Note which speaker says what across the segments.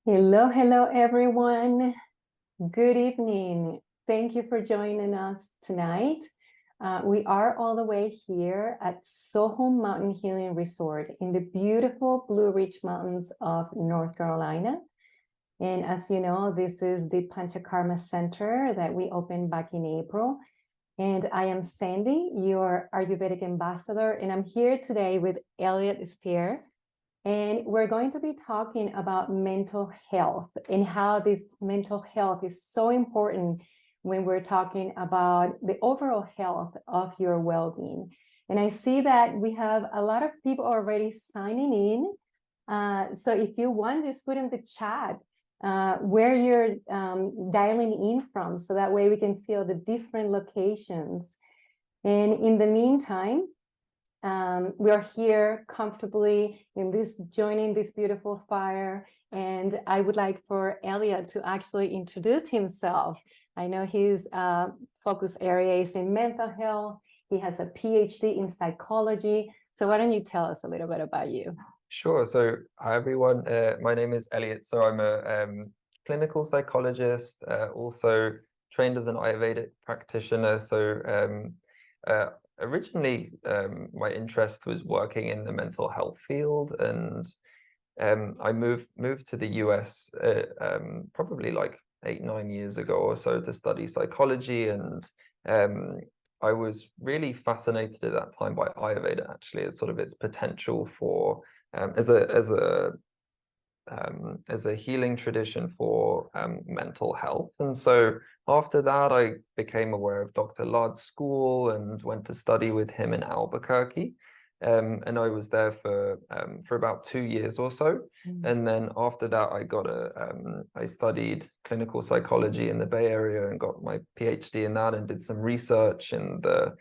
Speaker 1: Hello, hello, everyone. Good evening. Thank you for joining us tonight. We are all the way here at SoHum Mountain Healing Resort in the beautiful Blue Ridge Mountains of North Carolina. And as you know, this is the Panchakarma Center that we opened back in April. And I am Sandy, your Ayurvedic Ambassador, and I'm here today with Eliot Steer. And we're going to be talking about mental health and how this mental health is so important when we're talking about the overall health of your well-being. And I see that we have a lot of people already signing in. So if you want, just put in the chat where you're dialing in from, so that way we can see all the different locations. And in the meantime, we are here comfortably joining this beautiful fire. And I would like for Eliot to actually introduce himself. I know his focus area is in mental health. He has a PhD in psychology. So why don't you tell us a little bit about you?
Speaker 2: Sure. So hi, everyone. My name is Eliot. So I'm a clinical psychologist, also trained as an Ayurvedic practitioner. So originally, my interest was working in the mental health field, and I moved to the US probably like 8-9 years ago or so to study psychology, and I was really fascinated at that time by Ayurveda, actually, as sort of its potential for as a healing tradition for mental health. And so after that, I became aware of Dr. Lard's school and went to study with him in Albuquerque. And I was there for about 2 years or so. And then after that, I studied clinical psychology in the Bay Area and got my PhD in that, and did some research in the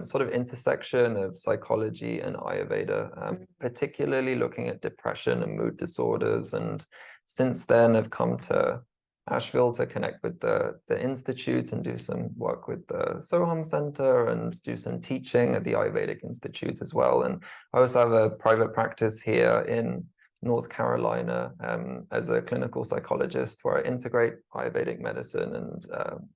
Speaker 2: sort of intersection of psychology and Ayurveda, particularly looking at depression and mood disorders. And since then, I've come to Asheville to connect with the Institute and do some work with the SoHum Center and do some teaching at the Ayurvedic Institute as well. And I also have a private practice here in North Carolina as a clinical psychologist, where I integrate Ayurvedic medicine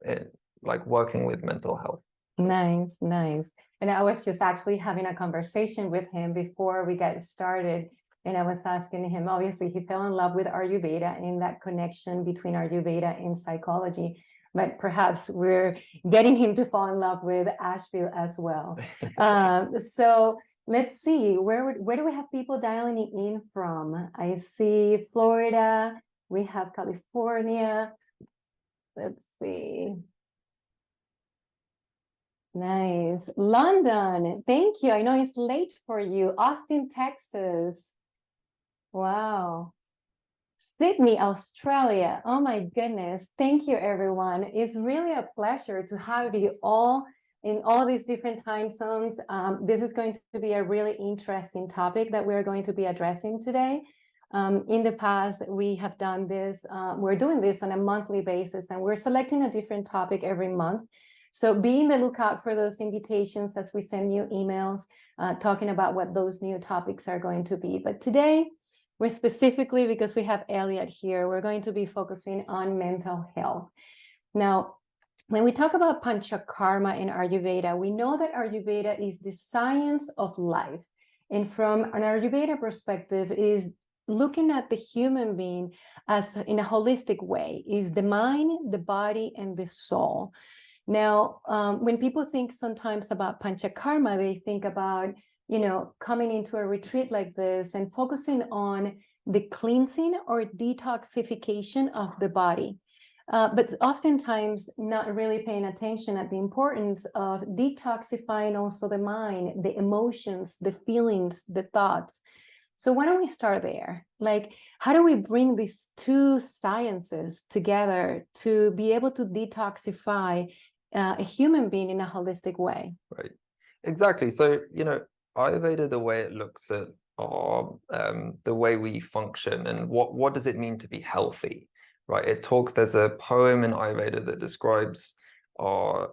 Speaker 2: and like working with mental health.
Speaker 1: Nice, nice. And I was just actually having a conversation with him before we got started. And I was asking him, obviously, he fell in love with Ayurveda and that connection between Ayurveda and psychology. But perhaps we're getting him to fall in love with Asheville as well. So let's see, where do we have people dialing in from? I see Florida, we have California. Let's see. Nice. London, thank you. I know it's late for you. Austin, Texas. Wow. Sydney, Australia. Oh my goodness. Thank you, everyone. It's really a pleasure to have you all in all these different time zones. This is going to be a really interesting topic that we're going to be addressing today. In the past, we have done this. We're doing this on a monthly basis, and we're selecting a different topic every month. So be on the lookout for those invitations as we send you emails talking about what those new topics are going to be. But today, we're specifically, because we have Eliot here, we're going to be focusing on mental health. Now, when we talk about Panchakarma in Ayurveda, we know that Ayurveda is the science of life. And from an Ayurveda perspective, is looking at the human being as in a holistic way, is the mind, the body, and the soul. Now, when people think sometimes about Panchakarma, they think about, coming into a retreat like this and focusing on the cleansing or detoxification of the body. But oftentimes not really paying attention at the importance of detoxifying also the mind, the emotions, the feelings, the thoughts. So why don't we start there? Like, how do we bring these two sciences together to be able to detoxify a human being in a holistic way?
Speaker 2: Right. Exactly. So, Ayurveda, the way it looks at the way we function and what does it mean to be healthy, right? There's a poem in Ayurveda that describes our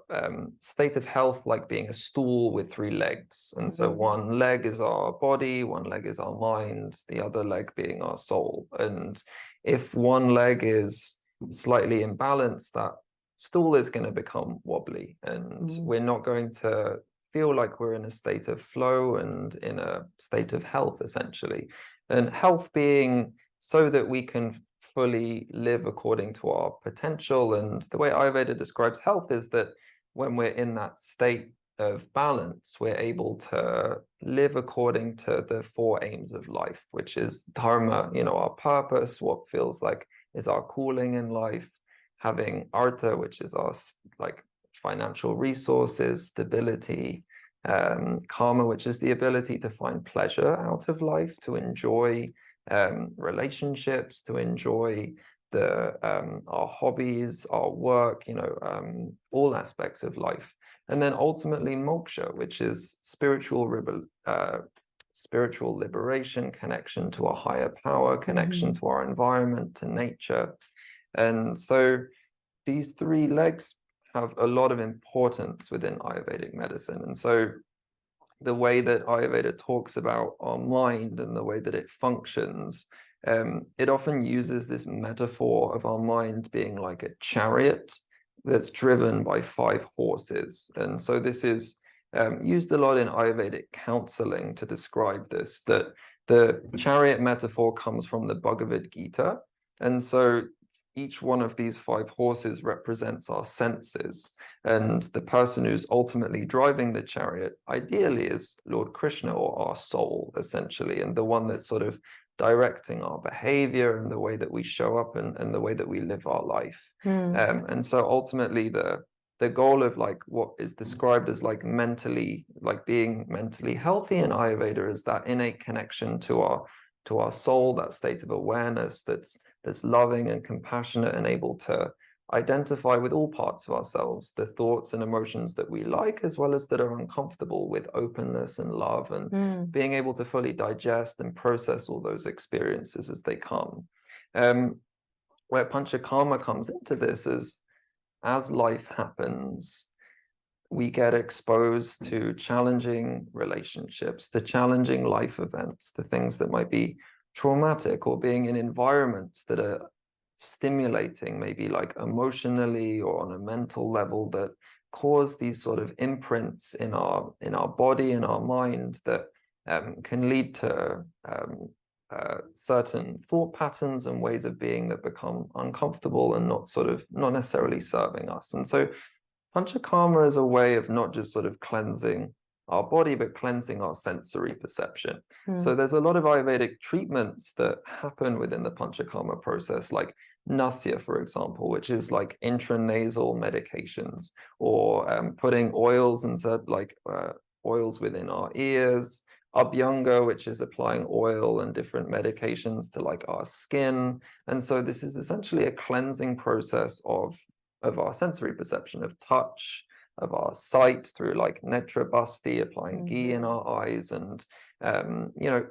Speaker 2: state of health like being a stool with 3 legs. And so one leg is our body, one leg is our mind, the other leg being our soul. And if one leg is slightly imbalanced, that stool is going to become wobbly, and we're not going to feel like we're in a state of flow and in a state of health, essentially. And health being so that we can fully live according to our potential. And the way Ayurveda describes health is that when we're in that state of balance, we're able to live according to the 4 aims of life, which is dharma, you know, our purpose, what feels like is our calling in life, having artha, which is our like financial resources, stability, karma, which is the ability to find pleasure out of life, to enjoy relationships, to enjoy the our hobbies, our work, you know, all aspects of life. And then ultimately moksha, which is spiritual liberation, connection to a higher power, connection to our environment, to nature. And so these 3 legs have a lot of importance within Ayurvedic medicine. And so the way that Ayurveda talks about our mind and the way that it functions, it often uses this metaphor of our mind being like a chariot that's driven by 5 horses. And so this is used a lot in Ayurvedic counseling to describe this, that the chariot metaphor comes from the Bhagavad Gita. And so each one of these 5 horses represents our senses, and the person who's ultimately driving the chariot ideally is Lord Krishna, or our soul, essentially, and the one that's sort of directing our behavior and the way that we show up and the way that we live our life. And so ultimately the goal of like what is described as like mentally, like being mentally healthy in Ayurveda, is that innate connection to our soul, that state of awareness that's loving and compassionate and able to identify with all parts of ourselves, the thoughts and emotions that we like, as well as that are uncomfortable, with openness and love, and being able to fully digest and process all those experiences as they come. Where Panchakarma comes into this is, as life happens, we get exposed to challenging relationships, to challenging life events, to things that might be traumatic, or being in environments that are stimulating, maybe like emotionally or on a mental level, that cause these sort of imprints in our body and our mind that can lead to certain thought patterns and ways of being that become uncomfortable and not necessarily serving us. And so Panchakarma is a way of not just sort of cleansing our body, but cleansing our sensory perception. So there's a lot of Ayurvedic treatments that happen within the Panchakarma process, like Nasya, for example, which is like intranasal medications, or putting oils oils within our ears, Abhyanga, which is applying oil and different medications to like our skin. And so this is essentially a cleansing process of our sensory perception, of touch, of our sight, through like netra basti, applying ghee in our eyes. And you know,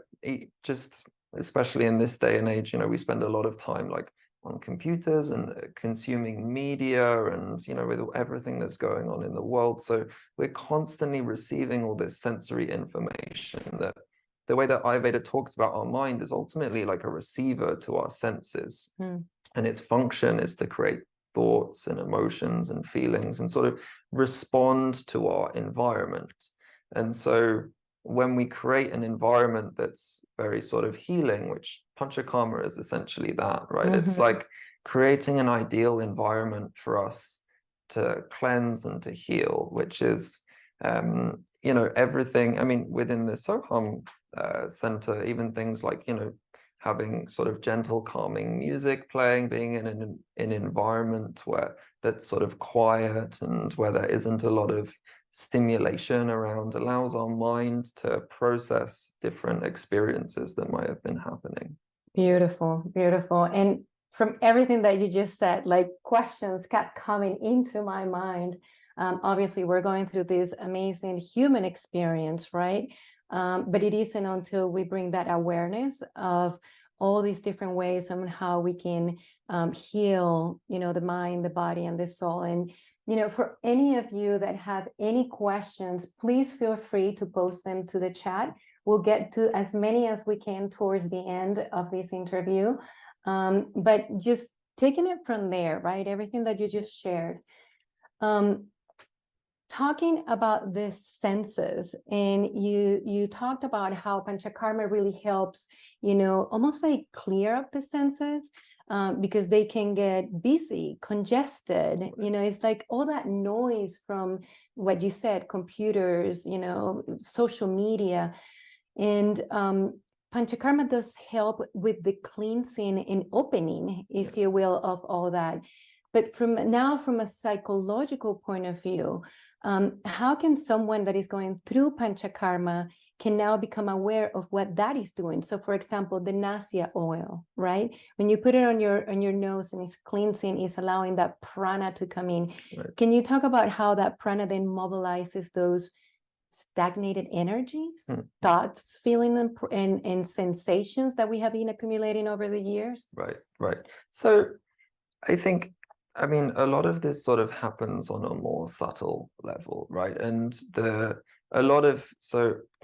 Speaker 2: just especially in this day and age, you know, we spend a lot of time like on computers and consuming media, and you know, with everything that's going on in the world. So we're constantly receiving all this sensory information, that the way that Ayurveda talks about our mind is ultimately like a receiver to our senses. And its function is to create thoughts and emotions and feelings and sort of respond to our environment. And so when we create an environment that's very sort of healing, which Panchakarma is essentially that, right? It's like creating an ideal environment for us to cleanse and to heal, which is, you know, everything. I mean, within the SoHum Center, even things like, you know, having sort of gentle, calming music playing, being in an environment where that's sort of quiet and where there isn't a lot of stimulation around, allows our mind to process different experiences that might have been happening.
Speaker 1: Beautiful, beautiful. And from everything that you just said, like questions kept coming into my mind. Obviously, we're going through this amazing human experience, right? But it isn't until we bring that awareness of all these different ways on how we can heal, you know, the mind, the body, and the soul. And you know, for any of you that have any questions, please feel free to post them to the chat. We'll get to as many as we can towards the end of this interview. But just taking it from there, right? Everything that you just shared. Talking about the senses, and you talked about how Panchakarma really helps, you know, almost like clear up the senses, because they can get busy, congested. You know, it's like all that noise from what you said, computers, you know, social media. And Panchakarma does help with the cleansing and opening, if you will, of all that. But from a psychological point of view, how can someone that is going through Panchakarma can now become aware of what that is doing? So, for example, the nasya oil, right? When you put it on your nose and it's cleansing, it's allowing that prana to come in.
Speaker 2: Right.
Speaker 1: Can you talk about how that prana then mobilizes those stagnated energies, thoughts, feelings, and sensations that we have been accumulating over the years?
Speaker 2: Right. So I think, I mean, a lot of this sort of happens on a more subtle level, right? And so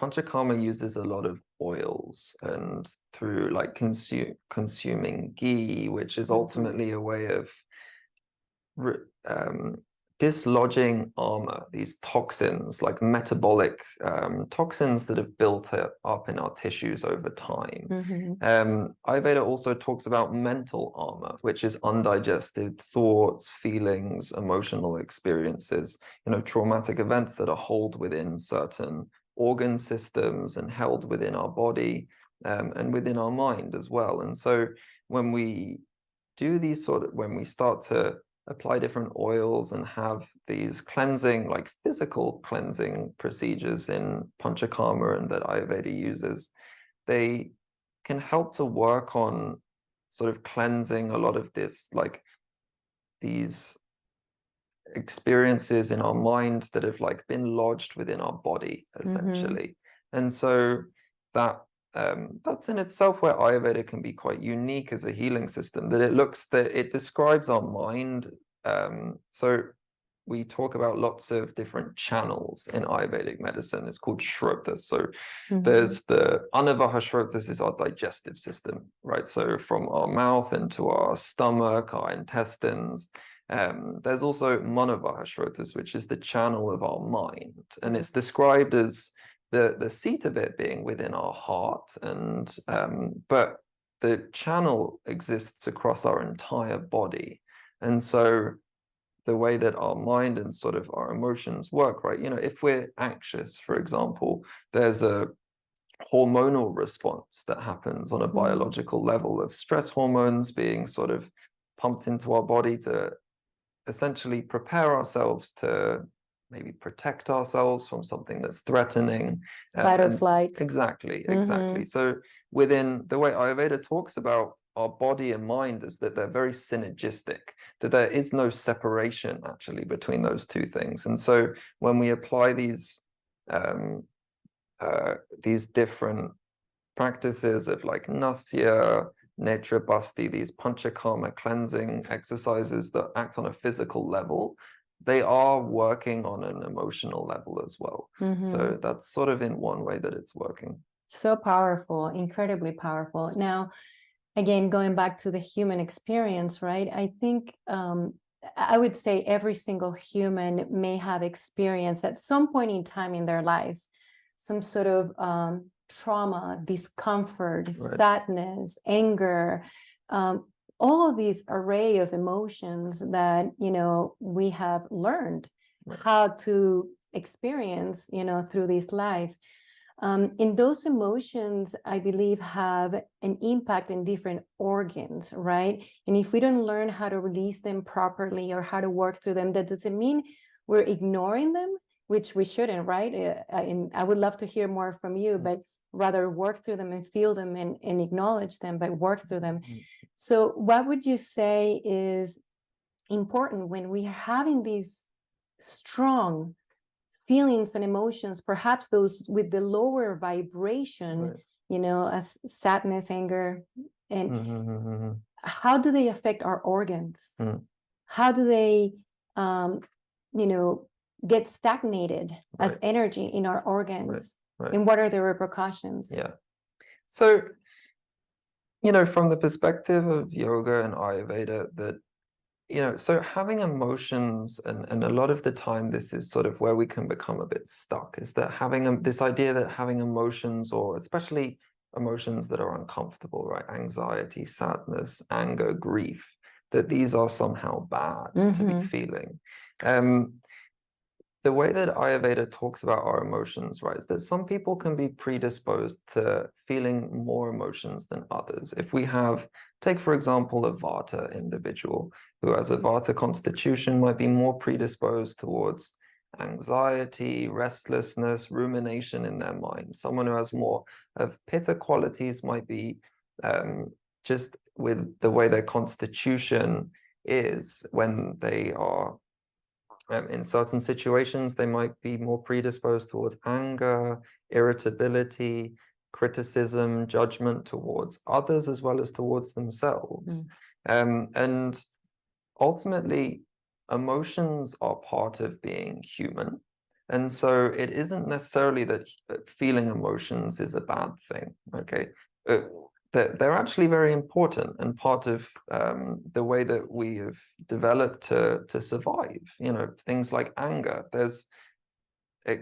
Speaker 2: Panchakarma uses a lot of oils, and through like consuming ghee, which is ultimately a way of dislodging armor, these toxins, like metabolic toxins that have built up in our tissues over time. Ayurveda also talks about mental armor, which is undigested thoughts, feelings, emotional experiences, you know, traumatic events that are held within certain organ systems and held within our body, and within our mind as well. And so when we do these when we start to apply different oils and have these cleansing, like physical cleansing procedures in Panchakarma and that Ayurveda uses, they can help to work on sort of cleansing a lot of this, like these experiences in our mind that have like been lodged within our body, essentially. And so that's in itself where Ayurveda can be quite unique as a healing system, that it describes our mind. So we talk about lots of different channels in Ayurvedic medicine. It's called shrotas. So there's the Anavaha shrotas is our digestive system, right? So from our mouth into our stomach, our intestines. There's also Manavaha shrotas, which is the channel of our mind. And it's described as the seat of it being within our heart, and but the channel exists across our entire body. And so the way that our mind and sort of our emotions work, right? You know, if we're anxious, for example, there's a hormonal response that happens on a biological level of stress hormones being sort of pumped into our body to essentially prepare ourselves to maybe protect ourselves from something that's threatening.
Speaker 1: Fight or flight.
Speaker 2: Exactly. So within the way Ayurveda talks about our body and mind is that they're very synergistic, that there is no separation actually between those two things. And so when we apply these different practices of like nasya, netra basti, these panchakarma cleansing exercises that act on a physical level, they are working on an emotional level as well. So that's sort of in one way that it's working.
Speaker 1: So powerful, incredibly powerful. Now, again, going back to the human experience, right? I think I would say every single human may have experienced at some point in time in their life some sort of trauma, discomfort, sadness, anger, all of these array of emotions that, you know, we have learned how to experience, you know, through this life. And those emotions, I believe, have an impact in different organs, right? And if we don't learn how to release them properly or how to work through them, that doesn't mean we're ignoring them, which we shouldn't, right? And I would love to hear more from you, but rather work through them and feel them and acknowledge them, but work through them. So what would you say is important when we are having these strong feelings and emotions, perhaps those with the lower vibration, you know, as sadness, anger, and how do they affect our organs? How do they get stagnated as
Speaker 2: Right.
Speaker 1: energy in our organs?
Speaker 2: Right.
Speaker 1: And what are the repercussions?
Speaker 2: Yeah. So, from the perspective of yoga and Ayurveda, that, so having emotions, and a lot of the time, this is sort of where we can become a bit stuck, is that this idea that having emotions, or especially emotions that are uncomfortable, right? Anxiety, sadness, anger, grief, that these are somehow bad to be feeling. The way that Ayurveda talks about our emotions, right, is that some people can be predisposed to feeling more emotions than others. If we take for example, a Vata individual who has a Vata constitution, might be more predisposed towards anxiety, restlessness, rumination in their mind. Someone who has more of Pitta qualities might be just with the way their constitution is, when they are in certain situations, they might be more predisposed towards anger, irritability, criticism, judgment towards others as well as towards themselves. And ultimately, emotions are part of being human. And so it isn't necessarily that feeling emotions is a bad thing, okay? They're actually very important and part of the way that we have developed to survive. Things like anger. There's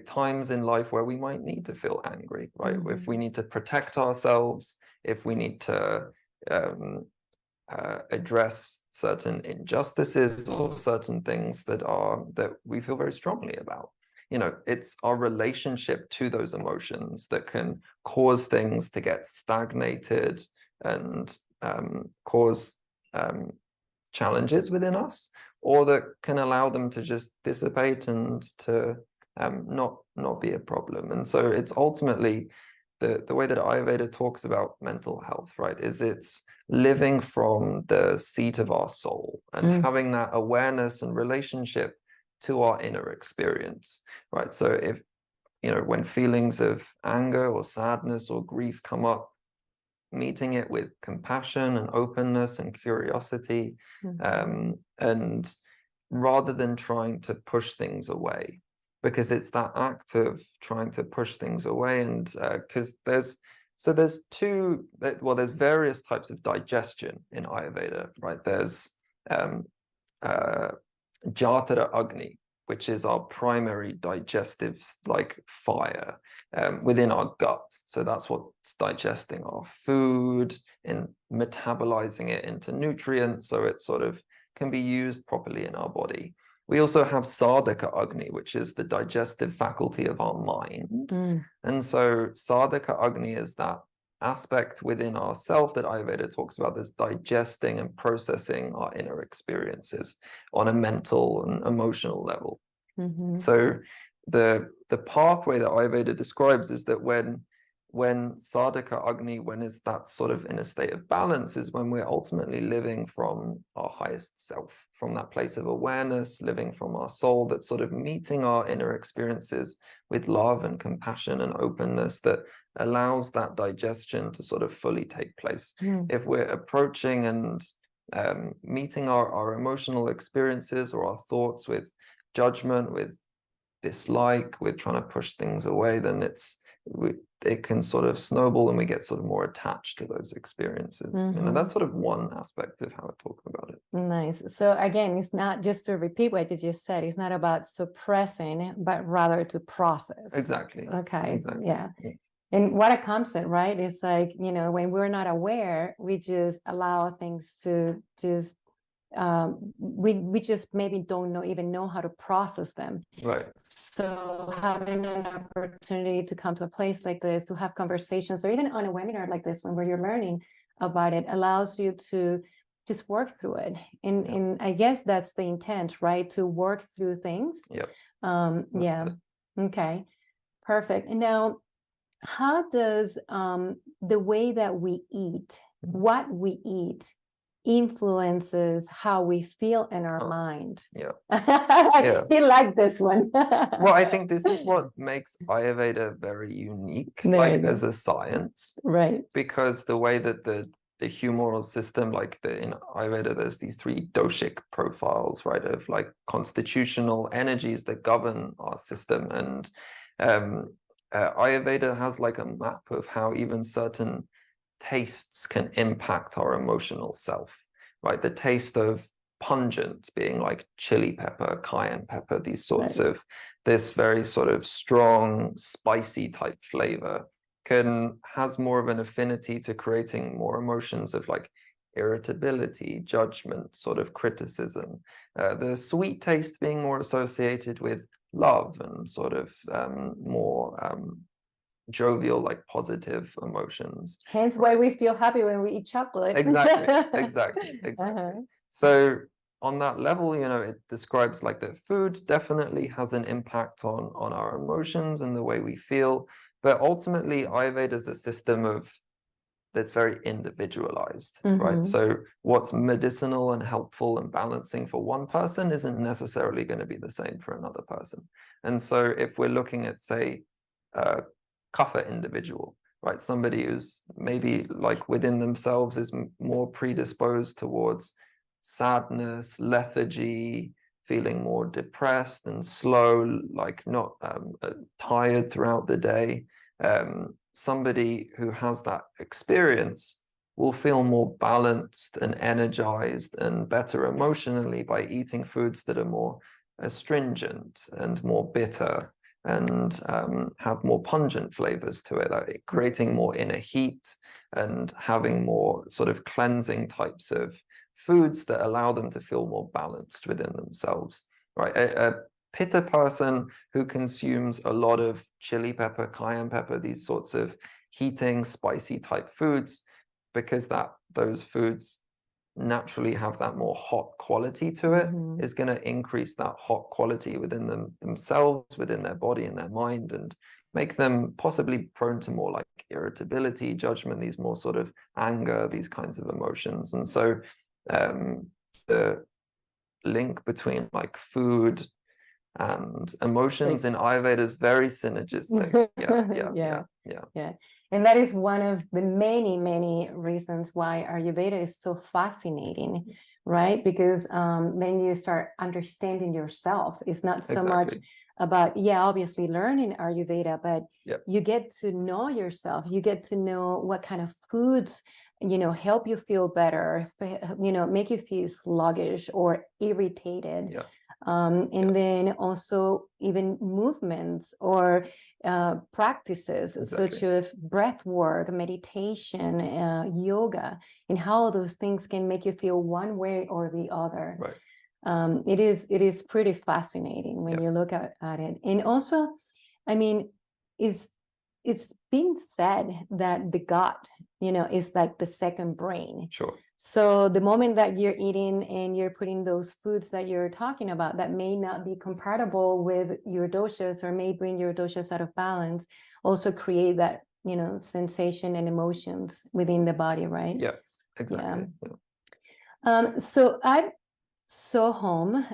Speaker 2: times in life where we might need to feel angry, right? If we need to protect ourselves, if we need to address certain injustices or certain things that we feel very strongly about. It's our relationship to those emotions that can cause things to get stagnated and cause challenges within us, or that can allow them to just dissipate and to not be a problem. And so it's ultimately the way that Ayurveda talks about mental health, right, is it's living from the seat of our soul and having that awareness and relationship to our inner experience, right? So if, when feelings of anger or sadness or grief come up, meeting it with compassion and openness and curiosity, and rather than trying to push things away, because it's that act of trying to push things away. And because there's various types of digestion in Ayurveda, right? There's Jatara Agni, which is our primary digestive fire within our gut. So that's what's digesting our food and metabolizing it into nutrients, so it sort of can be used properly in our body. We also have Sadhaka Agni, which is the digestive faculty of our mind. And so Sadhaka Agni is that aspect within ourself that Ayurveda talks about, this digesting and processing our inner experiences on a mental and emotional level. So the pathway that Ayurveda describes is that when Sadhaka Agni, when it's that sort of in a state of balance, is when we're ultimately living from our highest self, from that place of awareness, living from our soul, that's sort of meeting our inner experiences with love and compassion and openness, that allows that digestion to sort of fully take place. If we're approaching and meeting our emotional experiences or our thoughts with judgment, with dislike, with trying to push things away, then it can sort of snowball and we get sort of more attached to those experiences. That's sort of one aspect of how I talk about it.
Speaker 1: Nice. So again, it's not, just to repeat what you just said, it's not about suppressing, but rather to process.
Speaker 2: Exactly.
Speaker 1: Okay.
Speaker 2: Exactly.
Speaker 1: Yeah. And what it comes in, right? It's like, when we're not aware, we just allow things to just we just maybe don't even know how to process them.
Speaker 2: Right.
Speaker 1: So having an opportunity to come to a place like this, to have conversations, or even on a webinar like this one where you're learning about it, allows you to just work through it. And I guess that's the intent, right? To work through things.
Speaker 2: Yeah.
Speaker 1: Okay. Perfect. And now, how does the way that we eat, what we eat, influences how we feel in our mind? He liked this one.
Speaker 2: Well, I think this is what makes Ayurveda very unique, as a science,
Speaker 1: right?
Speaker 2: Because the way that the the humoral system, like in Ayurveda, there's these 3 doshic profiles, right, of like constitutional energies that govern our system. And Ayurveda has like a map of how even certain tastes can impact our emotional self, right? The taste of pungent being like chili pepper, cayenne pepper, these sorts
Speaker 1: Right.
Speaker 2: of, this very sort of strong, spicy type flavor has more of an affinity to creating more emotions of like irritability, judgment, sort of criticism. The sweet taste being more associated with love and sort of more jovial, like positive emotions.
Speaker 1: Hence why we feel happy when we eat chocolate.
Speaker 2: Exactly.
Speaker 1: Uh-huh.
Speaker 2: So on that level, you know, it describes like that food definitely has an impact on our emotions and the way we feel. But ultimately, Ayurveda is a system of that's very individualized, right?
Speaker 1: Mhm.
Speaker 2: So what's medicinal and helpful and balancing for one person isn't necessarily going to be the same for another person. And so if we're looking at, say, a kapha individual, right? Somebody who's maybe like within themselves is more predisposed towards sadness, lethargy, feeling more depressed and slow, like not tired throughout the day. Somebody who has that experience will feel more balanced and energized and better emotionally by eating foods that are more astringent and more bitter and have more pungent flavors to it, creating more inner heat and having more sort of cleansing types of foods that allow them to feel more balanced within themselves, right? A pitta person who consumes a lot of chili pepper, cayenne pepper, these sorts of heating, spicy type foods, because those foods naturally have that more hot quality to it, is going to increase that hot quality within themselves, within their body and their mind, and make them possibly prone to more like irritability, judgment, these more sort of anger, these kinds of emotions. And so the link between like food and emotions in Ayurveda is very synergistic.
Speaker 1: Yeah. And that is one of the many, many reasons why Ayurveda is so fascinating, right? Because then you start understanding yourself. It's not so much about, obviously learning Ayurveda, but you get to know yourself. You get to know what kind of foods, help you feel better, make you feel sluggish or irritated. And then also even movements or practices such as breath work, meditation, yoga, and how those things can make you feel one way or the other.
Speaker 2: Right.
Speaker 1: It is pretty fascinating when you look at it. And also, I mean, it's being said that the gut, is like the second brain.
Speaker 2: Sure.
Speaker 1: So the moment that you're eating and you're putting those foods that you're talking about that may not be compatible with your doshas or may bring your doshas out of balance, also create that, sensation and emotions within the body, right?
Speaker 2: Yeah, exactly.
Speaker 1: So at SoHum,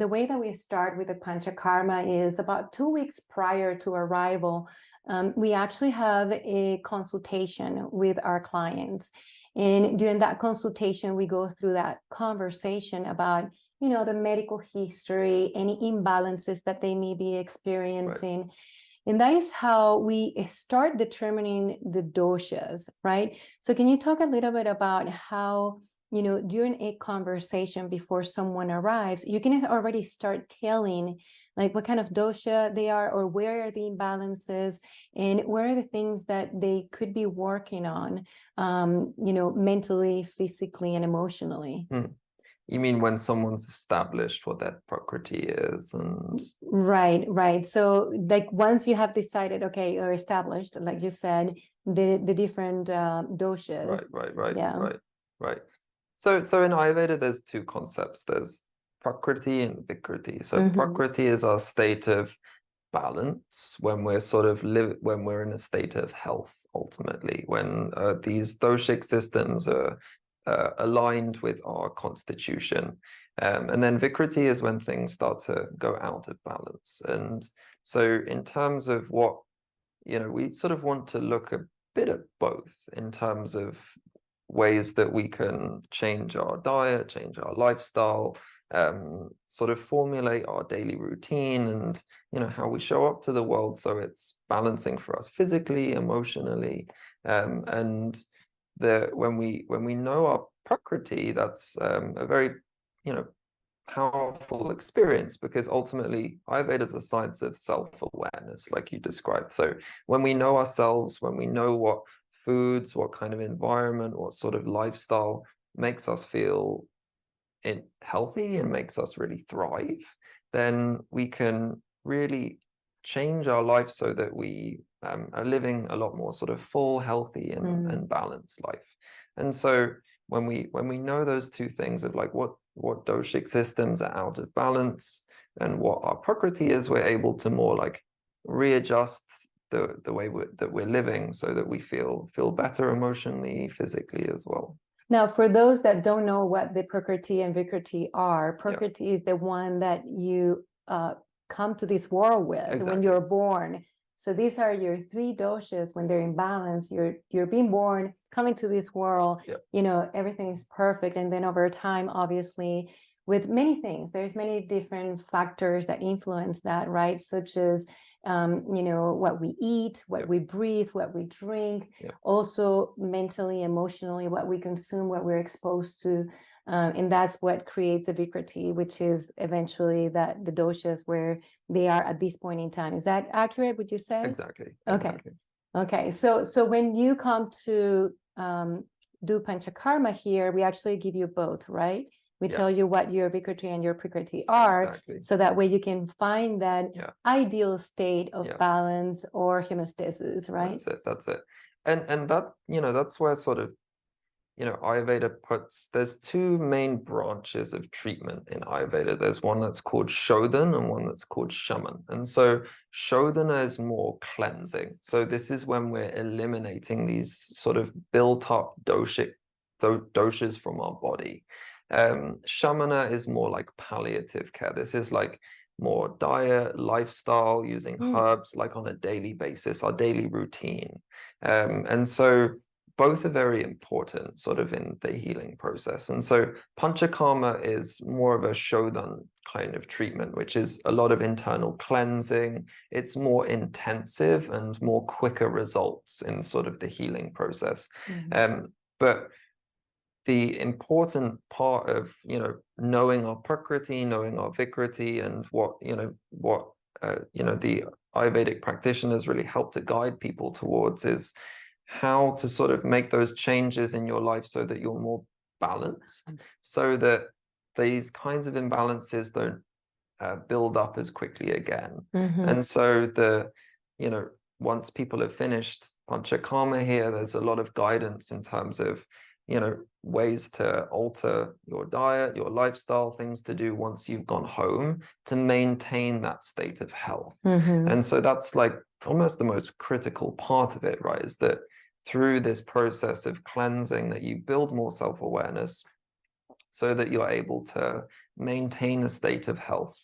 Speaker 1: the way that we start with the Panchakarma is about 2 weeks prior to arrival. We actually have a consultation with our clients. And during that consultation, we go through that conversation about, the medical history, any imbalances that they may be experiencing. Right. And that is how we start determining the doshas, right? So can you talk a little bit about how, during a conversation before someone arrives, you can already start telling like what kind of dosha they are, or where are the imbalances, and where are the things that they could be working on, mentally, physically, and emotionally.
Speaker 2: You mean when someone's established what their prakriti is and...
Speaker 1: Right. So like once you have decided, okay, or established, like you said, the different doshas.
Speaker 2: Right. So in Ayurveda, there's 2 concepts. There's prakriti and vikriti. So prakriti is our state of balance when we're when we're in a state of health, ultimately, when these doshic systems are aligned with our constitution. And then vikriti is when things start to go out of balance. And so in terms of what, we sort of want to look a bit at both in terms of ways that we can change our diet, change our lifestyle, sort of formulate our daily routine, and how we show up to the world so it's balancing for us physically, emotionally, and when we know our prakriti, that's a very powerful experience, because ultimately Ayurveda is a science of self-awareness, like you described. So when we know ourselves, when we know what foods, what kind of environment, what sort of lifestyle makes us feel healthy and makes us really thrive, then we can really change our life so that we are living a lot more sort of full, healthy, and balanced life. And so when we know those two things of like what doshic systems are out of balance and what our prakriti is, we're able to more like readjust the way that we're living so that we feel better emotionally, physically as well.
Speaker 1: Now, for those that don't know what the prakriti and vikriti are, prakriti is the one that you come to this world with when you're born. So these are your three doshas. When they're in balance, you're being born, coming to this world, everything is perfect. And then over time, obviously, with many things, there's many different factors that influence that, right? Such as what we eat, what we breathe, what we drink, also mentally, emotionally, what we consume, what we're exposed to. And that's what creates the vikriti, which is eventually the doshas where they are at this point in time. Is that accurate, would you say?
Speaker 2: Exactly.
Speaker 1: Okay. So when you come to do Panchakarma here, we actually give you both, right? We tell you what your vikriti and your prakriti are, so that way you can find that ideal state of balance or homeostasis, right?
Speaker 2: That's it. And that, that's where sort of, Ayurveda there's two main branches of treatment in Ayurveda. There's one that's called Shodhan and one that's called Shaman. And so Shodhana is more cleansing. So this is when we're eliminating these sort of built up doshas from our body. Shamana is more like palliative care. This is like more diet, lifestyle, using herbs like on a daily basis, our daily routine. And so both are very important sort of in the healing process. And so Panchakarma is more of a Shodhan kind of treatment, which is a lot of internal cleansing. It's more intensive and more quicker results in sort of the healing process. But the important part of knowing our prakriti, knowing our vikriti, and what the Ayurvedic practitioners really help to guide people towards is how to sort of make those changes in your life so that you're more balanced, so that these kinds of imbalances don't build up as quickly again. And so once people have finished Panchakarma here, there's a lot of guidance in terms of ways to alter your diet, your lifestyle, things to do once you've gone home to maintain that state of health. And so that's like almost the most critical part of it, right? Is that through this process of cleansing that you build more self-awareness so that you're able to maintain a state of health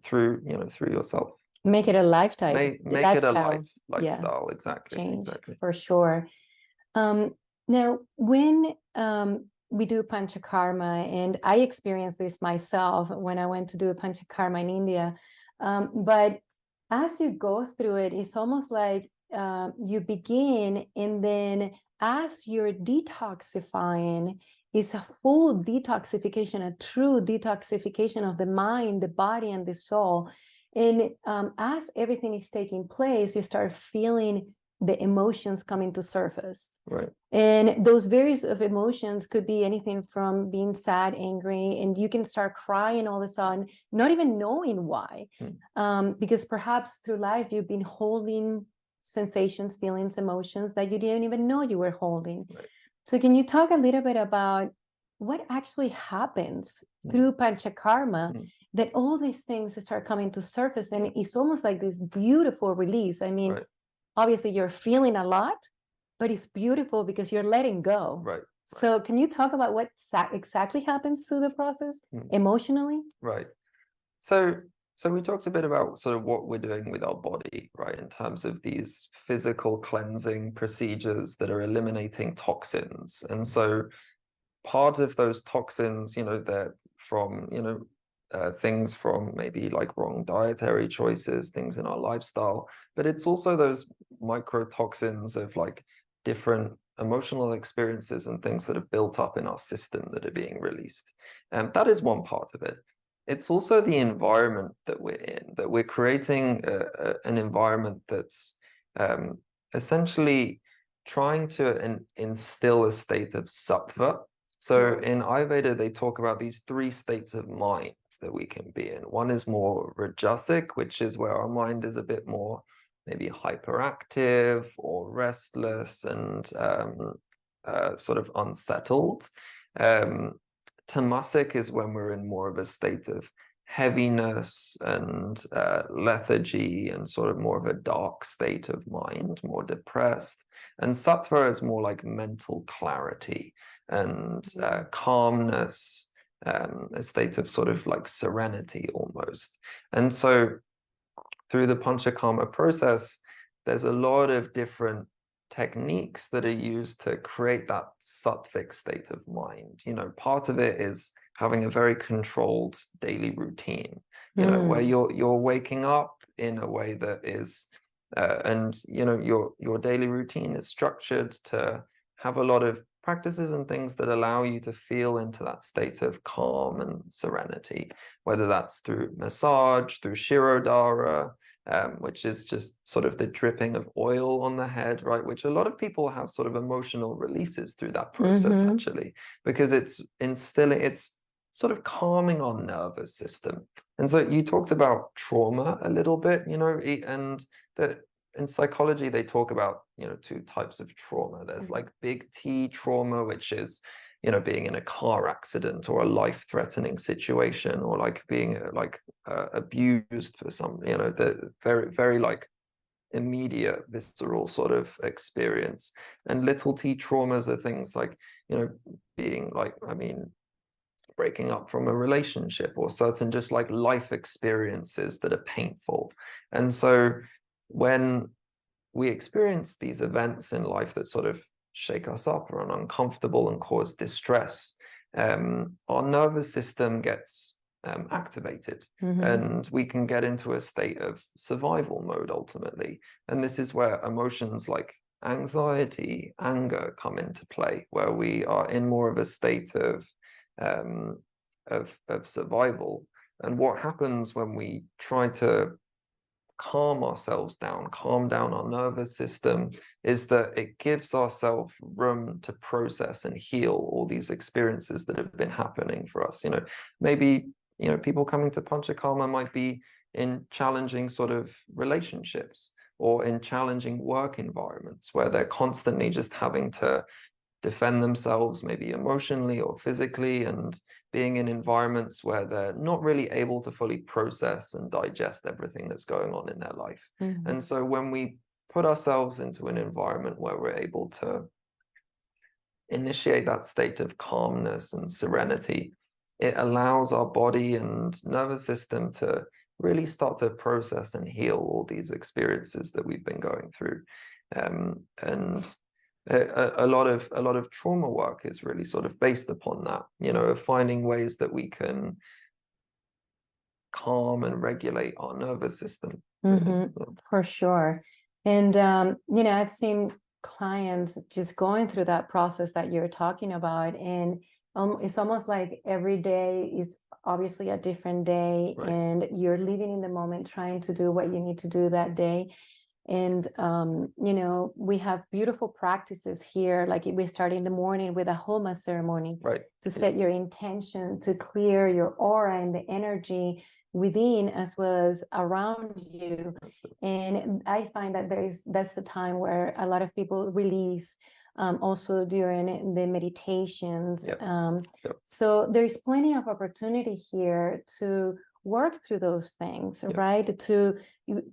Speaker 2: through yourself.
Speaker 1: Make it a lifestyle.
Speaker 2: Make it a lifestyle. Exactly.
Speaker 1: Change, for sure. Now, when we do Panchakarma, and I experienced this myself when I went to do a Panchakarma in India, but as you go through it, it's almost like you begin, and then as you're detoxifying, it's a full detoxification, a true detoxification of the mind, the body, and the soul. And as everything is taking place, you start feeling the emotions coming to surface.
Speaker 2: Right.
Speaker 1: And those various of emotions could be anything from being sad, angry, and you can start crying all of a sudden, not even knowing why. Because perhaps through life, you've been holding sensations, feelings, emotions that you didn't even know you were holding.
Speaker 2: Right.
Speaker 1: So can you talk a little bit about what actually happens through Panchakarma that all these things start coming to surface, and it's almost like this beautiful release? I mean, obviously you're feeling a lot, but it's beautiful because you're letting go.
Speaker 2: Right.
Speaker 1: So can you talk about what exactly happens through the process emotionally?
Speaker 2: Right. So So we talked a bit about sort of what we're doing with our body, right, in terms of these physical cleansing procedures that are eliminating toxins. And so part of those toxins, they're from, things from maybe like wrong dietary choices, things in our lifestyle, but it's also those microtoxins of like different emotional experiences and things that have built up in our system that are being released. And that is one part of it. It's also the environment that we're in, that we're creating an environment that's essentially trying to instill a state of sattva. So in Ayurveda, they talk about these 3 states of mind that we can be in. One is more rajasic, which is where our mind is a bit more maybe hyperactive or restless and sort of unsettled. Tamasic is when we're in more of a state of heaviness and lethargy and sort of more of a dark state of mind, more depressed. And sattva is more like mental clarity and calmness, a state of sort of like serenity almost. And so through the Panchakarma process, there's a lot of different techniques that are used to create that sattvic state of mind. Part of it is having a very controlled daily routine, where you're waking up in a way that is and your daily routine is structured to have a lot of practices and things that allow you to feel into that state of calm and serenity, whether that's through massage, through Shirodhara, which is just sort of the dripping of oil on the head, right? Which a lot of people have sort of emotional releases through that process, actually, because it's sort of calming our nervous system. And so you talked about trauma a little bit, and that in psychology, they talk about, 2 types of trauma. There's like big T trauma, which is, being in a car accident or a life-threatening situation, or like being abused for some, the very, very like immediate visceral sort of experience. And little T traumas are things like, being like, breaking up from a relationship, or certain just like life experiences that are painful. And so when we experience these events in life that sort of shake us up or are uncomfortable and cause distress, our nervous system gets activated, and we can get into a state of survival mode ultimately. And this is where emotions like anxiety, anger come into play, where we are in more of a state of survival. And what happens when we try to calm ourselves down, calm down our nervous system, is that it gives ourselves room to process and heal all these experiences that have been happening for us. Maybe, people coming to Panchakarma might be in challenging sort of relationships, or in challenging work environments where they're constantly just having to defend themselves, maybe emotionally or physically, and being in environments where they're not really able to fully process and digest everything that's going on in their life. And so when we put ourselves into an environment where we're able to initiate that state of calmness and serenity, it allows our body and nervous system to really start to process and heal all these experiences that we've been going through. And a lot of trauma work is really sort of based upon that, of finding ways that we can calm and regulate our nervous system.
Speaker 1: For sure. And I've seen clients just going through that process that you're talking about, and it's almost like every day is obviously a different day,
Speaker 2: Right.
Speaker 1: And you're living in the moment, trying to do what you need to do that day. And we have beautiful practices here, like we start in the morning with a homa ceremony,
Speaker 2: Right.
Speaker 1: to set your intention, to clear your aura and the energy within as well as around you. And I find that that's the time where a lot of people release, also during the meditations. So there's plenty of opportunity here to work through those things, right?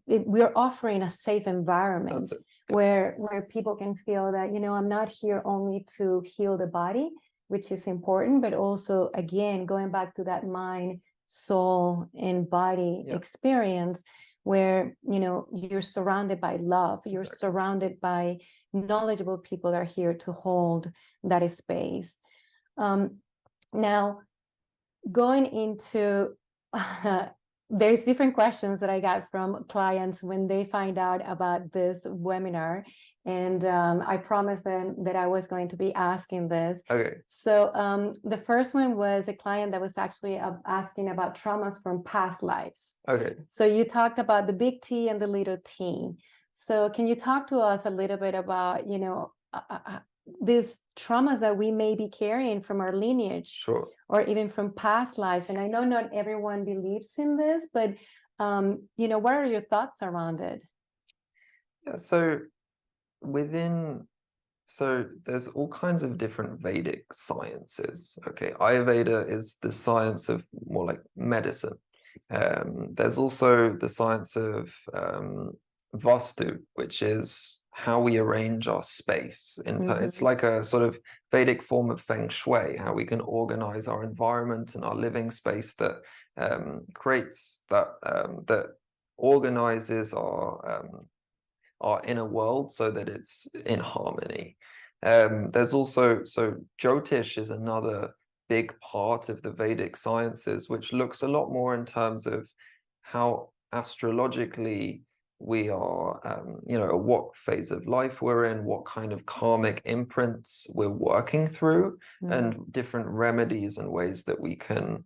Speaker 1: We're offering a safe environment where people can feel that, I'm not here only to heal the body, which is important, but also, again, going back to that mind, soul and body experience, where, you know, you're surrounded by love, you're surrounded by knowledgeable people that are here to hold that space. Now, going into there's different questions that I got from clients when they find out about this webinar, and I promised them that I was going to be asking this.
Speaker 2: Okay.
Speaker 1: So the first one was a client that was actually asking about traumas from past lives.
Speaker 2: Okay.
Speaker 1: So you talked about the big T and the little t. So can you talk to us a little bit about, you know, these traumas that we may be carrying from our lineage,
Speaker 2: Sure,
Speaker 1: or even from past lives? And I know not everyone believes in this, but you know, what are your thoughts around it?
Speaker 2: yeah. So there's all kinds of different Vedic sciences. Okay, Ayurveda is the science of more like medicine. There's also the science of Vastu, which is how we arrange our space. It's like a sort of Vedic form of feng shui, how we can organize our environment and our living space that creates that organizes our inner world so that it's in harmony. There's also, so Jyotish is another big part of the Vedic sciences, which looks a lot more in terms of how astrologically we are, you know, what phase of life we're in, what kind of karmic imprints we're working through, and different remedies and ways that we can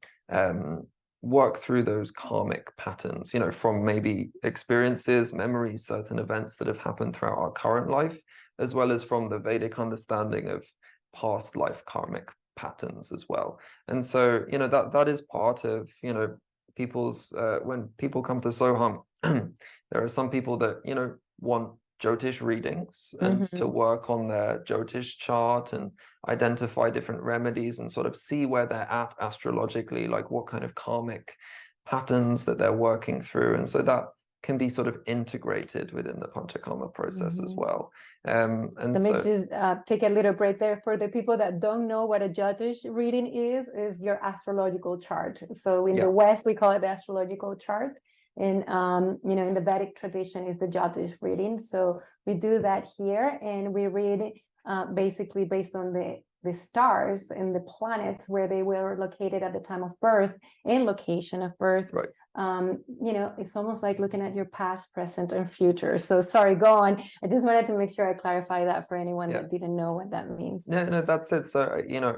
Speaker 2: work through those karmic patterns, you know, from maybe experiences, memories, certain events that have happened throughout our current life, as well as from the Vedic understanding of past life karmic patterns as well. And so, you know, that is part of, you know, people's when people come to SoHum, there are some people that, you know, want Jyotish readings and to work on their Jyotish chart and identify different remedies and sort of see where they're at astrologically, like what kind of karmic patterns that they're working through. And so that can be sort of integrated within the Panchakarma process as well. And
Speaker 1: let me just take a little break there. For the people that don't know what a Jyotish reading is your astrological chart. So in the West, we call it the astrological chart. And, you know, in the Vedic tradition is the Jyotish reading. So we do that here, and we read basically based on the stars and the planets where they were located at the time of birth and location of birth.
Speaker 2: Right.
Speaker 1: You know, it's almost like looking at your past, present, and future. So sorry, go on. I just wanted to make sure I clarify that for anyone that didn't know what that means.
Speaker 2: No, that's it. So, you know,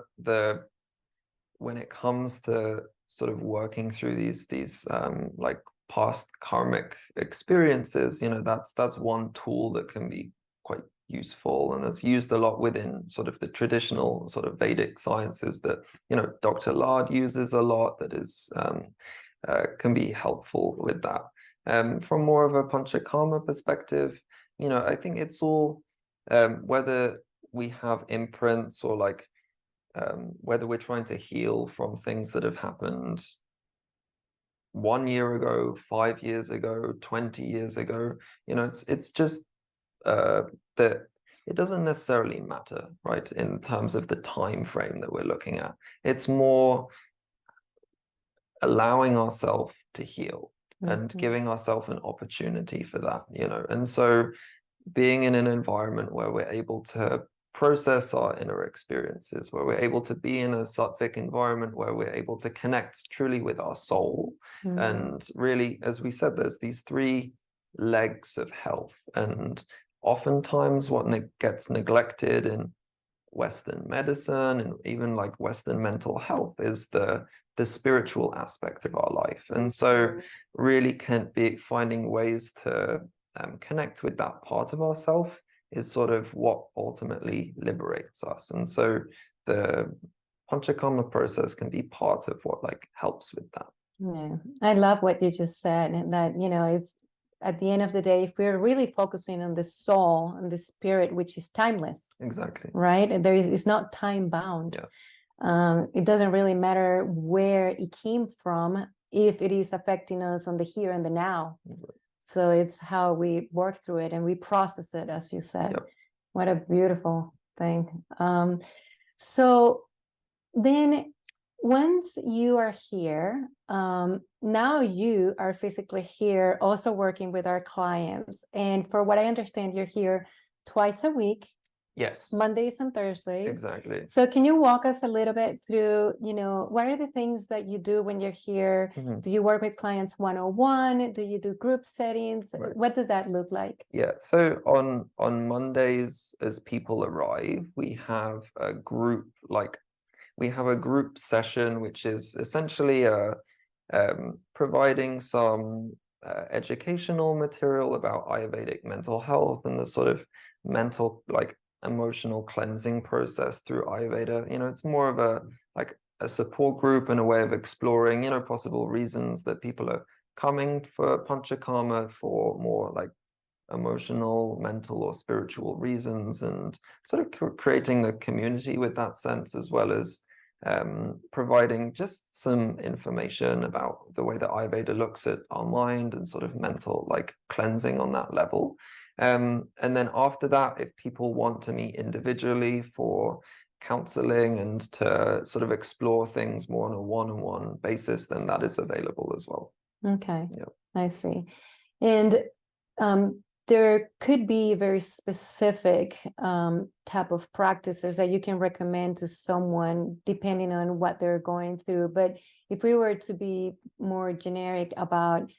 Speaker 2: when it comes to sort of working through these like past karmic experiences, you know, that's one tool that can be quite useful, and that's used a lot within sort of the traditional sort of Vedic sciences that, you know, Dr. Lard uses a lot, that is can be helpful with that. From more of a Panchakarma perspective, you know, I think it's all whether we have imprints or like whether we're trying to heal from things that have happened 1 year ago, 5 years ago, 20 years ago, you know, it's just that it doesn't necessarily matter, right, in terms of the time frame that we're looking at. It's more allowing ourselves to heal and giving ourselves an opportunity for that, you know. And so being in an environment where we're able to process our inner experiences, where we're able to be in a sattvic environment, where we're able to connect truly with our soul. And really, as we said, there's these 3 legs of health, and oftentimes what gets neglected in Western medicine and even like Western mental health is the spiritual aspect of our life. And so really can be finding ways to connect with that part of ourself is sort of what ultimately liberates us. And so the Panchakarma process can be part of what like helps with that.
Speaker 1: Yeah, I love what you just said, and that, you know, it's at the end of the day, if we're really focusing on the soul and the spirit, which is timeless,
Speaker 2: Exactly,
Speaker 1: right? And it's not time bound. It doesn't really matter where it came from if it is affecting us on the here and the now.
Speaker 2: Exactly.
Speaker 1: So it's how we work through it and we process it, as you said. What a beautiful thing. So then once you are here, now you are physically here also working with our clients. And for what I understand, you're here twice a week,
Speaker 2: Yes,
Speaker 1: Mondays and Thursdays.
Speaker 2: exactly.
Speaker 1: So can you walk us a little bit through, what are the things that you do when you're here?
Speaker 2: Mhm.
Speaker 1: Do you work with clients one-on-one? Do you do group settings?
Speaker 2: Right.
Speaker 1: What does that look like?
Speaker 2: Yeah, so on Mondays, as people arrive, we have a group session, which is essentially providing some educational material about Ayurvedic mental health and the sort of mental, like emotional cleansing process through Ayurveda. It's more of a support group and a way of exploring, possible reasons that people are coming for Panchakarma for more like emotional, mental, or spiritual reasons, and sort of creating the community with that sense, as well as providing just some information about the way that Ayurveda looks at our mind and sort of mental like cleansing on that level. And then after that, if people want to meet individually for counseling and to sort of explore things more on a one-on-one basis, then that is available as well.
Speaker 1: Okay,
Speaker 2: Yeah.
Speaker 1: I see. And there could be very specific type of practices that you can recommend to someone depending on what they're going through. But if we were to be more generic about,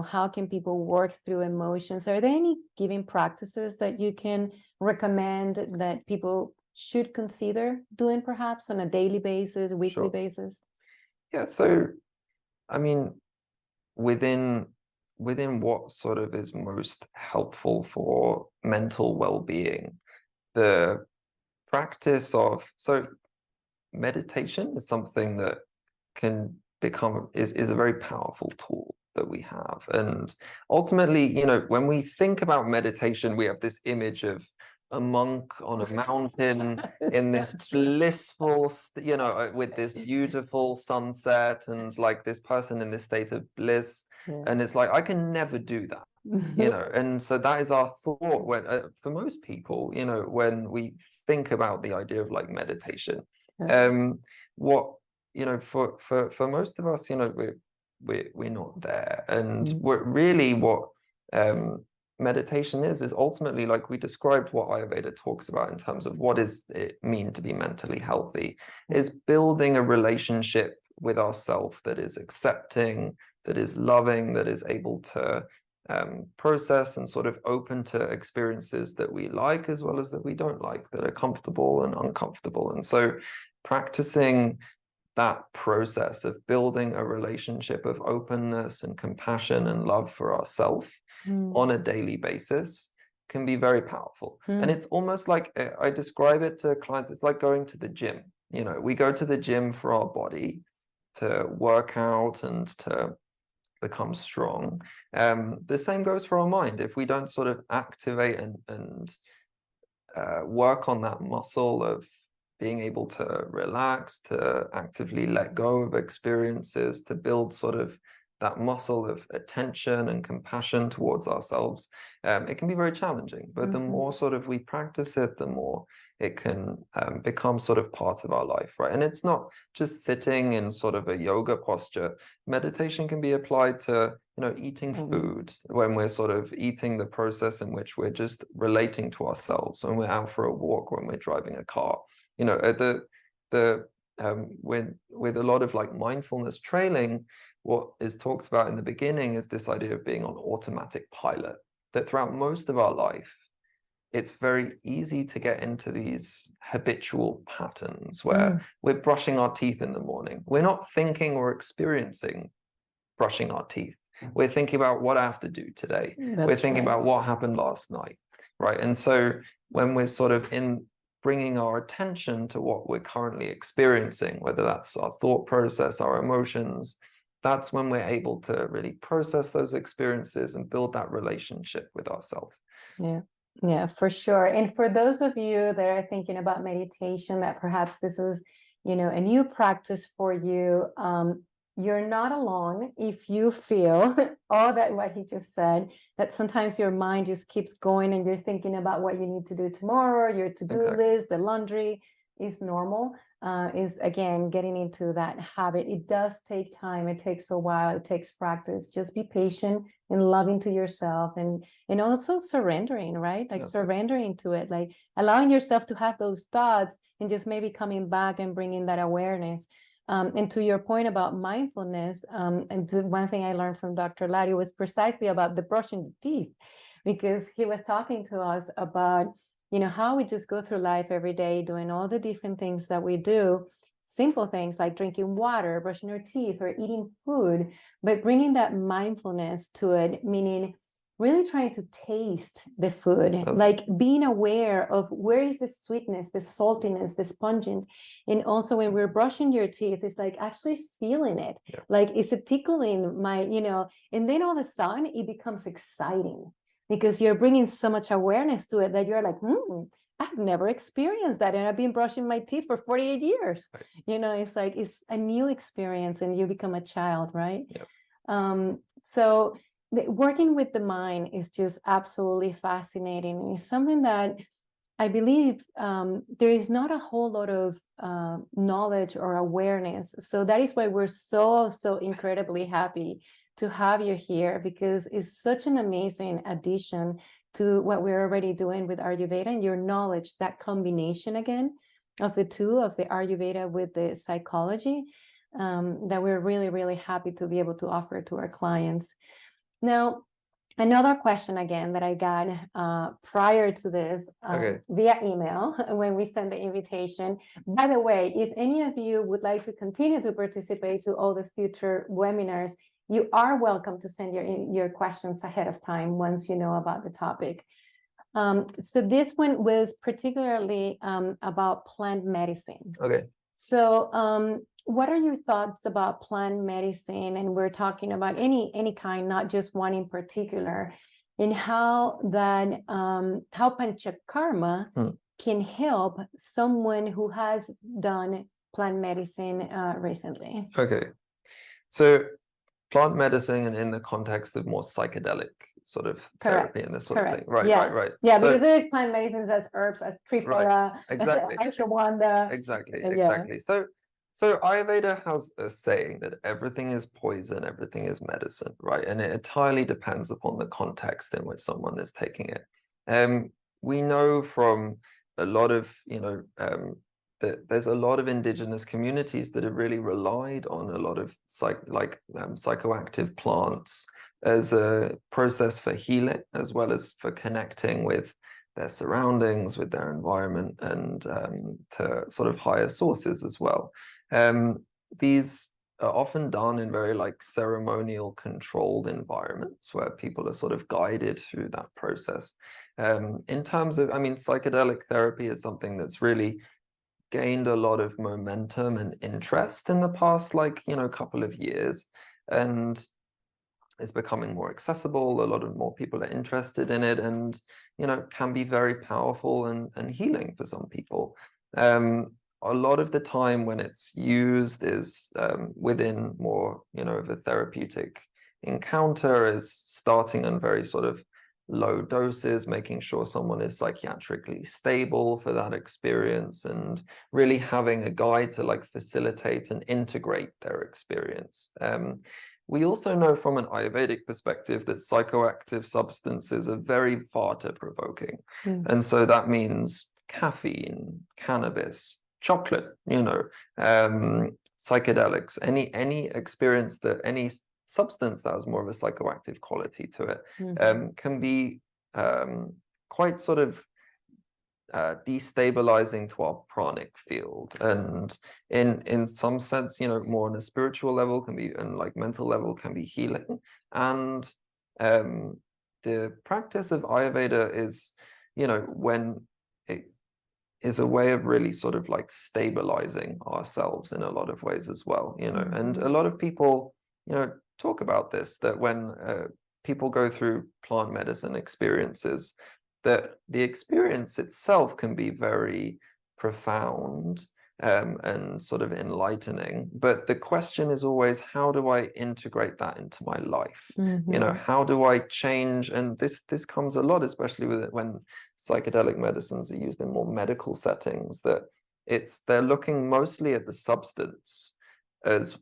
Speaker 1: how can people work through emotions, are there any given practices that you can recommend that people should consider doing perhaps on a daily basis, weekly
Speaker 2: Sure.
Speaker 1: basis?
Speaker 2: Yeah, so I mean, within what sort of is most helpful for mental well-being, the practice of meditation is something that can become is a very powerful tool that we have. And ultimately, when we think about meditation, we have this image of a monk on a mountain in this blissful, with this beautiful sunset and like this person in this state of bliss.
Speaker 1: Yeah.
Speaker 2: And it's like, I can never do that, and so that is our thought when, for most people, when we think about the idea of like meditation. What for most of us, we're not there, and we're really what meditation is ultimately, like we described what Ayurveda talks about in terms of what does it mean to be mentally healthy, is building a relationship with ourself that is accepting, that is loving, that is able to process and sort of open to experiences that we like as well as that we don't like, that are comfortable and uncomfortable. And so practicing that process of building a relationship of openness and compassion and love for ourselves on a daily basis can be very powerful. And it's almost like, I describe it to clients, it's like going to the gym. We go to the gym for our body to work out and to become strong. The same goes for our mind. If we don't sort of activate and work on that muscle of being able to relax, to actively let go of experiences, to build sort of that muscle of attention and compassion towards ourselves, it can be very challenging. But the more sort of we practice it, the more it can become sort of part of our life, right? And it's not just sitting in sort of a yoga posture. Meditation can be applied to, eating food, when we're sort of eating, the process in which we're just relating to ourselves, when we're out for a walk, when we're driving a car. With a lot of like mindfulness training, what is talked about in the beginning is this idea of being on automatic pilot, that throughout most of our life, it's very easy to get into these habitual patterns where we're brushing our teeth in the morning. We're not thinking or experiencing brushing our teeth. We're thinking about what I have to do today. We're thinking about what happened last night, right? And so when we're sort of bringing our attention to what we're currently experiencing, whether that's our thought process, our emotions, that's when we're able to really process those experiences and build that relationship with ourselves.
Speaker 1: Yeah, for sure. And for those of you that are thinking about meditation, that perhaps this is, a new practice for you, you're not alone if you feel all that what he just said, that sometimes your mind just keeps going and you're thinking about what you need to do tomorrow, your to-do list, the laundry is normal. is again getting into that habit. It does take time. It takes a while. It takes practice. Just be patient and loving to yourself, and also surrendering, right? Like surrendering to it, like allowing yourself to have those thoughts and just maybe coming back and bringing that awareness. And to your point about mindfulness, and the one thing I learned from Dr. Laddie was precisely about the brushing the teeth, because he was talking to us about, you know, how we just go through life every day doing all the different things that we do, simple things like drinking water, brushing our teeth, or eating food, but bringing that mindfulness to it, meaning really trying to taste the food, like being aware of where is the sweetness, the saltiness, the pungent. And also when we're brushing your teeth, it's like actually feeling it. Like, is it tickling my, you know, and then all of a sudden it becomes exciting because you're bringing so much awareness to it that you're like, I've never experienced that. And I've been brushing my teeth for 48 years. You know, it's like, it's a new experience and you become a child, right? So working with the mind is just absolutely fascinating. It's something that I believe there is not a whole lot of knowledge or awareness. So that is why we're so incredibly happy to have you here, because it's such an amazing addition to what we're already doing with Ayurveda, and your knowledge, that combination again of the two, of the Ayurveda with the psychology, that we're really happy to be able to offer to our clients. Now, another question again that I got prior to this via email when we sent the invitation. By the way, if any of you would like to continue to participate to all the future webinars, you are welcome to send your questions ahead of time once you know about the topic. So this one was particularly about plant medicine. So what are your thoughts about plant medicine? And we're talking about any kind, not just one in particular, and how that how Panchakarma can help someone who has done plant medicine recently.
Speaker 2: So plant medicine, and in the context of more psychedelic sort of therapy and this sort of thing. Right.
Speaker 1: Yeah, so, because there's plant medicines as herbs, as trifera, ashwagandha.
Speaker 2: Exactly. So Ayurveda has a saying that everything is poison, everything is medicine, right? And it entirely depends upon the context in which someone is taking it. We know from a lot of, that there's a lot of indigenous communities that have really relied on a lot of psychoactive plants as a process for healing, as well as for connecting with their surroundings, with their environment, and to sort of higher sources as well. These are often done in very ceremonial controlled environments where people are sort of guided through that process. In terms of, psychedelic therapy is something that's really gained a lot of momentum and interest in the past, couple of years, and it's becoming more accessible. A lot of more people are interested in it, and can be very powerful and healing for some people. A lot of the time when it's used is within more of a therapeutic encounter, is starting on very sort of low doses, making sure someone is psychiatrically stable for that experience, and really having a guide to facilitate and integrate their experience. We also know from an Ayurvedic perspective that psychoactive substances are very vata-provoking. And so that means caffeine, cannabis, chocolate, psychedelics, any experience that any substance that has more of a psychoactive quality to it can be quite sort of destabilizing to our pranic field, and in some sense, more on a spiritual level can be, and mental level can be healing. And the practice of Ayurveda is, when it is a way of really sort of stabilizing ourselves in a lot of ways as well, and a lot of people, talk about this, that when people go through plant medicine experiences, that the experience itself can be very profound and sort of enlightening. But the question is always, how do I integrate that into my life? How do I change? And this comes a lot, especially with when psychedelic medicines are used in more medical settings, that they're looking mostly at the substance as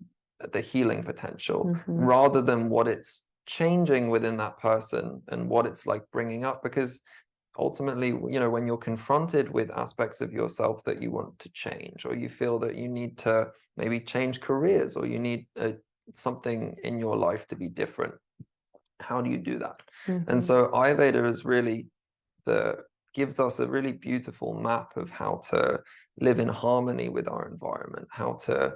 Speaker 2: the healing potential, rather than what it's changing within that person and what it's like bringing up. Because ultimately, you know, when you're confronted with aspects of yourself that you want to change, or you feel that you need to maybe change careers, or you need something in your life to be different, how do you do that? And so Ayurveda is really gives us a really beautiful map of how to live in harmony with our environment, how to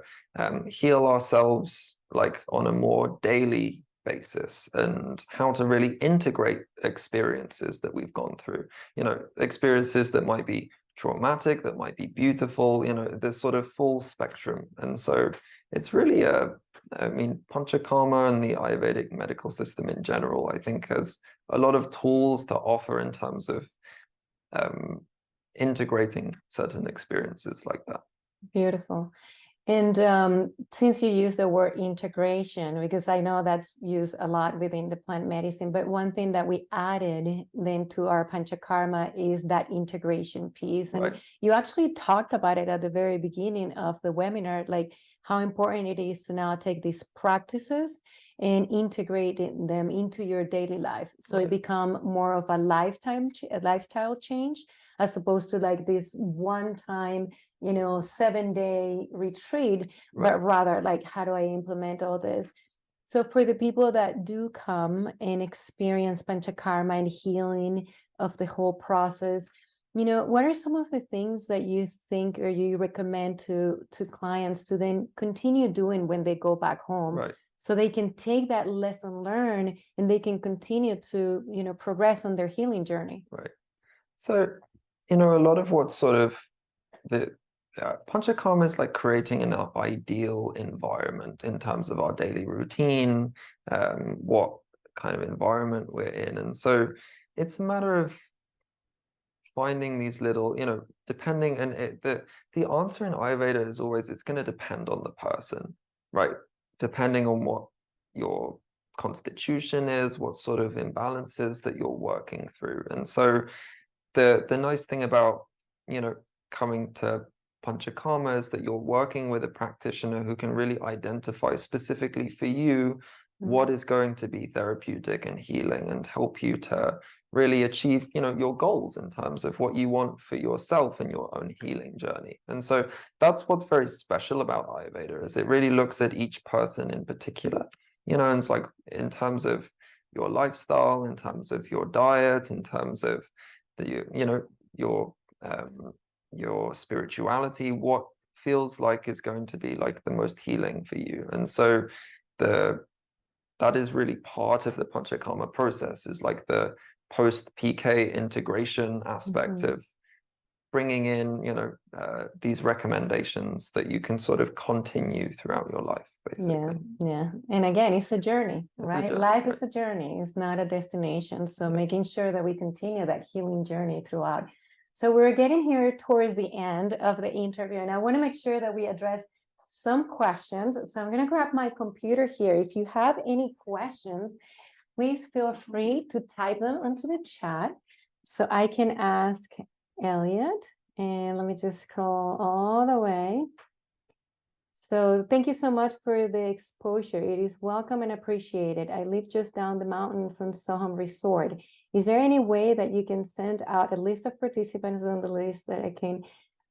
Speaker 2: heal ourselves like on a more daily basis, and how to really integrate experiences that we've gone through, you know, experiences that might be traumatic, that might be beautiful, you know, this sort of full spectrum. And so it's really I mean, Panchakarma and the Ayurvedic medical system in general, I think, has a lot of tools to offer in terms of integrating certain experiences like that.
Speaker 1: Beautiful. And since you use the word integration, because I know that's used a lot within the plant medicine, but one thing that we added then to our Panchakarma is that integration piece. And you actually talked about it at the very beginning of the webinar, like how important it is to now take these practices and integrate them into your daily life. So it become more of a lifestyle change, as opposed to like this one time, you know, 7-day retreat, but rather like, how do I implement all this? So for the people that do come and experience Panchakarma and healing of the whole process, you know, what are some of the things that you think or you recommend to clients to then continue doing when they go back home? So they can take that lesson learned and they can continue to, you know, progress on their healing journey.
Speaker 2: So, you know, a lot of what sort of the Panchakarma is like creating an ideal environment in terms of our daily routine, what kind of environment we're in. And so it's a matter of finding these little, you know, depending, and the answer in Ayurveda is always, it's going to depend on the person, right? Depending on what your constitution is, what sort of imbalances that you're working through. And so the nice thing about, you know, coming to Panchakarma is that you're working with a practitioner who can really identify specifically for you what is going to be therapeutic and healing, and help you to really achieve, you know, your goals in terms of what you want for yourself and your own healing journey. And so that's what's very special about Ayurveda, is it really looks at each person in particular, you know, and it's like in terms of your lifestyle, in terms of your diet, in terms of the, you know, your spirituality, what feels like is going to be like the most healing for you. And so that is really part of the Panchakarma process, is like the post PK integration aspect of bringing in, you know, these recommendations that you can sort of continue throughout your life, basically.
Speaker 1: Yeah. And again, it's a journey, right? Life is a journey. It's not a destination. So making sure that we continue that healing journey throughout. So we're getting here towards the end of the interview, and I want to make sure that we address some questions. So I'm going to grab my computer here. If you have any questions, please feel free to type them into the chat so I can ask Eliot. And let me just scroll all the way. So thank you so much for the exposure. It is welcome and appreciated. I live just down the mountain from SoHum Resort. Is there any way that you can send out a list of participants on the list that I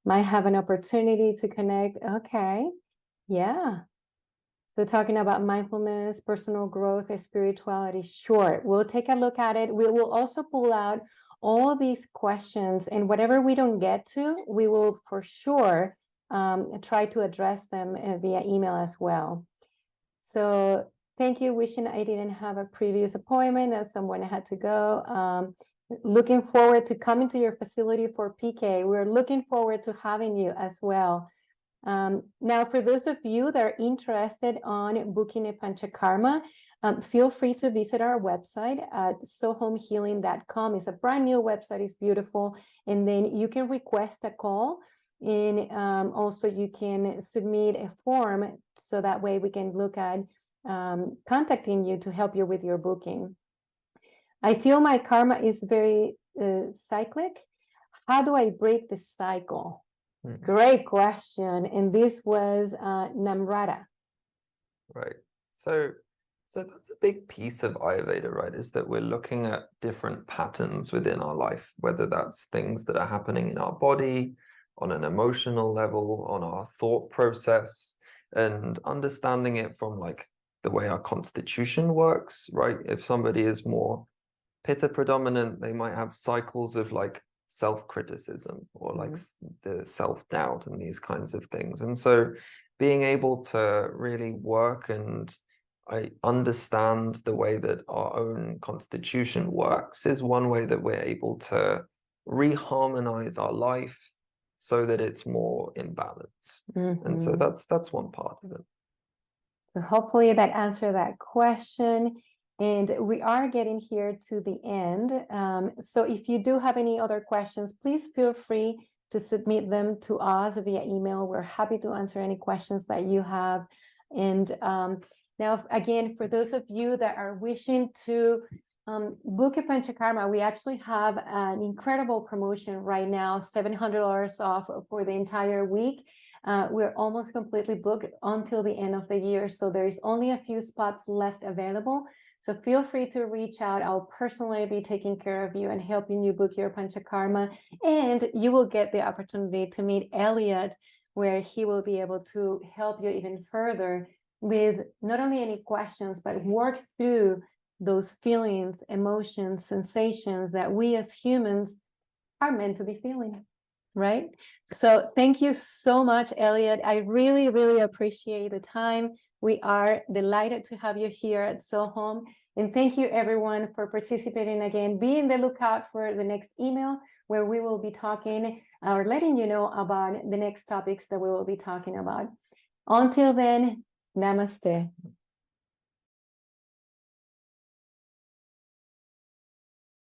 Speaker 1: might have an opportunity to connect? Okay. Yeah. So talking about mindfulness, personal growth, and spirituality, sure. We'll take a look at it. We will also pull out all these questions, and whatever we don't get to, we will for sure try to address them via email as well. So thank you. Wishing I didn't have a previous appointment as someone had to go. Looking forward to coming to your facility for PK. We're looking forward to having you as well. Now, for those of you that are interested on booking a Panchakarma, feel free to visit our website at sohumhealing.com. It's a brand new website. It's beautiful. And then you can request a call. And also you can submit a form, so that way we can look at contacting you to help you with your booking. I feel my karma is very cyclic. How do I break the cycle? Great question. And this was Namrata.
Speaker 2: Right. So that's a big piece of Ayurveda, right? Is that we're looking at different patterns within our life, whether that's things that are happening in our body, on an emotional level, on our thought process, and understanding it from like the way our constitution works, right? If somebody is more Pitta predominant, they might have cycles of like self-criticism or like the self-doubt and these kinds of things. And so being able to really work and I understand the way that our own constitution works is one way that we're able to reharmonize our life so that it's more in balance. And so that's one part of it.
Speaker 1: So hopefully that answered that question. And we are getting here to the end. So if you do have any other questions, please feel free to submit them to us via email. We're happy to answer any questions that you have. And now, again, for those of you that are wishing to book a Panchakarma, we actually have an incredible promotion right now, $700 off for the entire week. We're almost completely booked until the end of the year. So there's only a few spots left available. So feel free to reach out. I'll personally be taking care of you and helping you book your Panchakarma. And you will get the opportunity to meet Eliot, where he will be able to help you even further with not only any questions, but work through those feelings, emotions, sensations that we as humans are meant to be feeling. Right? So thank you so much, Eliot. I really, really appreciate the time. We are delighted to have you here at SoHum. And thank you, everyone, for participating again. Be on the lookout for the next email where we will be talking or letting you know about the next topics that we will be talking about. Until then, namaste.